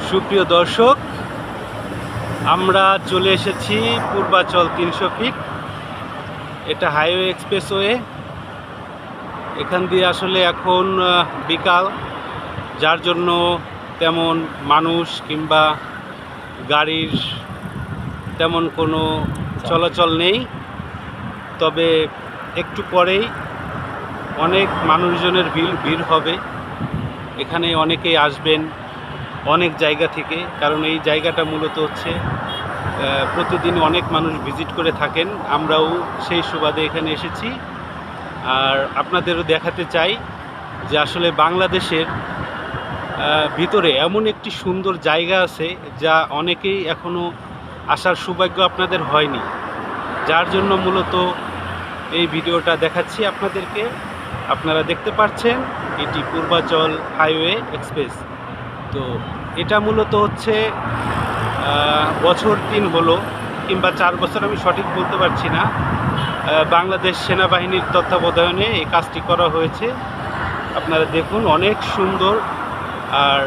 সুপ্রিয় দর্শক, আমরা চলে এসেছি পূর্বাচল 300 ফিট। এটা হাইওয়ে এক্সপ্রেসওয়ে। এখান দিয়ে আসলে এখন বিকাল, যার জন্য তেমন মানুষ কিংবা গাড়ির তেমন কোনো চলাচল নেই। তবে একটু পরেই অনেক মানুষজনের ভিড় হবে। এখানে অনেকেই আসবেন অনেক জায়গা থেকে, কারণ এই জায়গাটা মূলত হচ্ছে প্রতিদিন অনেক মানুষ ভিজিট করে থাকেন। আমরাও সেই সুবাদে এখানে এসেছি। আর আপনাদেরও দেখাতে চাই যে আসলে বাংলাদেশের ভিতরে এমন একটি সুন্দর জায়গা আছে যা অনেকেই এখনও আসার সৌভাগ্য আপনাদের হয়নি, যার জন্য মূলত এই ভিডিওটা দেখাচ্ছি আপনাদেরকে। আপনারা দেখতে পাচ্ছেন এটি পূর্বাচল হাইওয়ে এক্সপ্রেস। তো এটা মূলত হচ্ছে বছর 3 হলো কিংবা 4 বছর, আমি সঠিক বলতে পারছি না। বাংলাদেশ সেনাবাহিনীর তত্ত্বাবধানে এই কাজটি করা হয়েছে। আপনারা দেখুন, অনেক সুন্দর। আর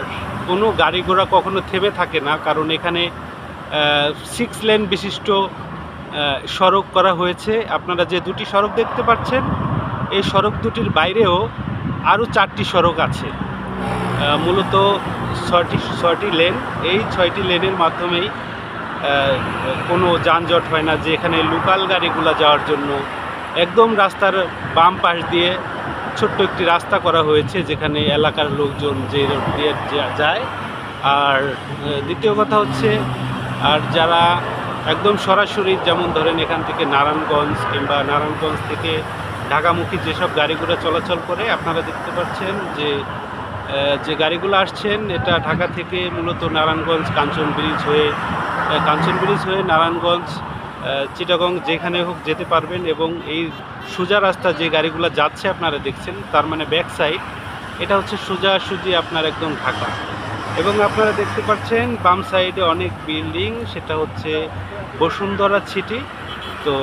কোনো গাড়ি ঘোড়া কখনো থেমে থাকে না, কারণ এখানে 6 লেন বিশিষ্ট সড়ক করা হয়েছে। আপনারা যে 2টি সড়ক দেখতে পাচ্ছেন, এই সড়ক দুটির বাইরেও আরও 4টি সড়ক আছে। মূলত 6টি লেন। এই 6টি লেনের মাধ্যমেই কোনো যানজট হয় না। যে এখানে লোকাল গাড়িগুলো যাওয়ার জন্য একদম রাস্তার বাম পাশ দিয়ে ছোট্ট একটি রাস্তা করা হয়েছে, যেখানে এলাকার লোকজন যে রোড দিয়ে যায়। আর দ্বিতীয় কথা হচ্ছে, আর যারা একদম সরাসরি, যেমন ধরেন এখান থেকে নারায়ণগঞ্জ কিংবা নারায়ণগঞ্জ থেকে ঢাকামুখী যেসব গাড়িগুলো চলাচল করে, আপনারা দেখতে পাচ্ছেন যে গাড়িগুলো আসছেন, এটা ঢাকা থেকে মূলত নারায়ণগঞ্জ কাঞ্চন ব্রিজ হয়ে নারায়ণগঞ্জ, চিটাগং, যেখানে হোক যেতে পারবেন। এবং এই সোজা রাস্তা যে গাড়িগুলো যাচ্ছে আপনারা দেখছেন, তার মানে ব্যাক সাইড, এটা হচ্ছে সোজাসুজি আপনার একদম ঢাকা। এবং আপনারা দেখতে পাচ্ছেন বাম সাইডে অনেক বিল্ডিং, সেটা হচ্ছে বসুন্ধরা সিটি। তো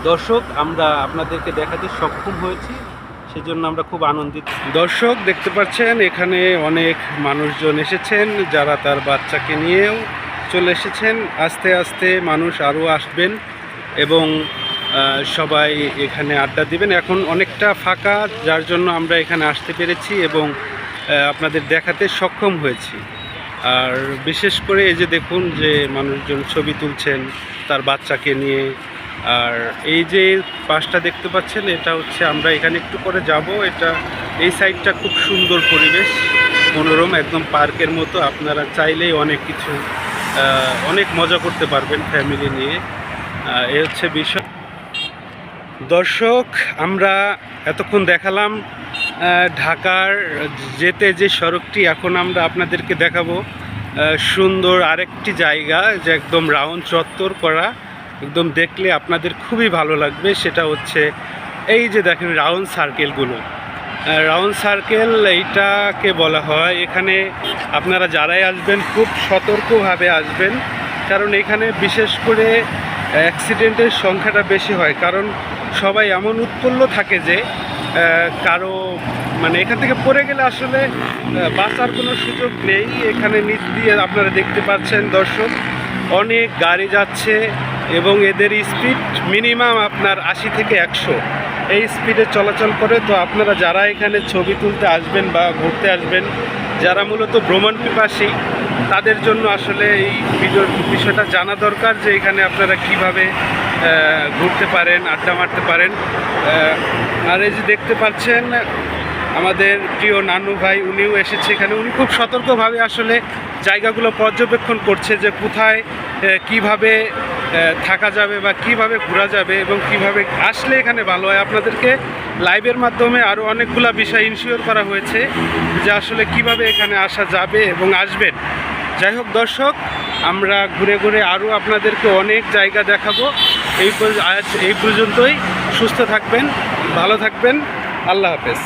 দর্শক, আমরা আপনাদেরকে দেখাতে সক্ষম হয়েছি, সেজন্য আমরা খুব আনন্দিত। দর্শক দেখতে পাচ্ছেন এখানে অনেক মানুষজন এসেছেন, যারা তার বাচ্চাকে নিয়েও চলে এসেছেন। আস্তে আস্তে মানুষ আরও আসবেন এবং সবাই এখানে আড্ডা দিবেন। এখন অনেকটা ফাঁকা, যার জন্য আমরা এখানে আসতে পেরেছি এবং আপনাদের দেখাতে সক্ষম হয়েছি। আর বিশেষ করে এই যে দেখুন, যে মানুষজন ছবি তুলছেন তার বাচ্চাকে নিয়ে। আর এই যে পাশটা দেখতে পাচ্ছেন, এটা হচ্ছে, আমরা এখানে একটু করে যাব। এই সাইডটা খুব সুন্দর পরিবেশ, মনোরম, একদম পার্কের মতো। আপনারা চাইলেই অনেক মজা করতে পারবেন ফ্যামিলি নিয়ে। এ হচ্ছে বিষয়। দর্শক, আমরা এতক্ষণ দেখালাম ঢাকার যেতে যে সড়কটি, এখন আমরা আপনাদেরকে দেখাবো সুন্দর আরেকটি জায়গা, যে একদম রাউন্ড চত্বর করা, একদম দেখলে আপনাদের খুবই ভালো লাগবে। সেটা হচ্ছে এই যে দেখেন রাউন্ড সার্কেলগুলো। রাউন্ড সার্কেল এইটাকে বলা হয়। এখানে আপনারা যারাই আসবেন খুব সতর্কভাবে আসবেন, কারণ এখানে বিশেষ করে অ্যাক্সিডেন্টের সংখ্যাটা বেশি হয়। কারণ সবাই এমন উৎফুল্ল থাকে যে কারো মানে এখান থেকে পড়ে গেলে আসলে বাঁচার কোনো সুযোগ নেই। এখানে নিচ দিয়ে আপনারা দেখতে পাচ্ছেন দর্শক, অনেক গাড়ি যাচ্ছে এবং এদের স্পিড মিনিমাম আপনার 80 থেকে 100 এই স্পিডে চলাচল করে। তো আপনারা যারা এখানে ছবি তুলতে আসবেন বা ঘুরতে আসবেন, যারা মূলত ভ্রমণ পিপাসী, তাদের জন্য আসলে এই বিষয়টা জানা দরকার, যে এখানে আপনারা কিভাবে ঘুরতে পারেন, আড্ডা মারতে পারেন। আর এই যে দেখতে পাচ্ছেন আমাদের প্রিয় নানু ভাই, উনিও এসেছে এখানে। উনি খুব সতর্কভাবে আসলে জায়গাগুলো পর্যবেক্ষণ করছে, যে কোথায় কিভাবে থাকা যাবে বা কিভাবে ঘোরা যাবে এবং কিভাবে আসলে এখানে ভালো হয়। আপনাদেরকে লাইভের মাধ্যমে আরও অনেকগুলো বিষয় ইনশিওর করা হয়েছে, যে আসলে কিভাবে এখানে আসা যাবে এবং আসবেন। যাই হোক দর্শক, আমরা ঘুরে ঘুরে আরও আপনাদেরকে অনেক জায়গা দেখাবো। এই পর্যন্তই। সুস্থ থাকবেন, ভালো থাকবেন। আল্লাহ হাফেজ।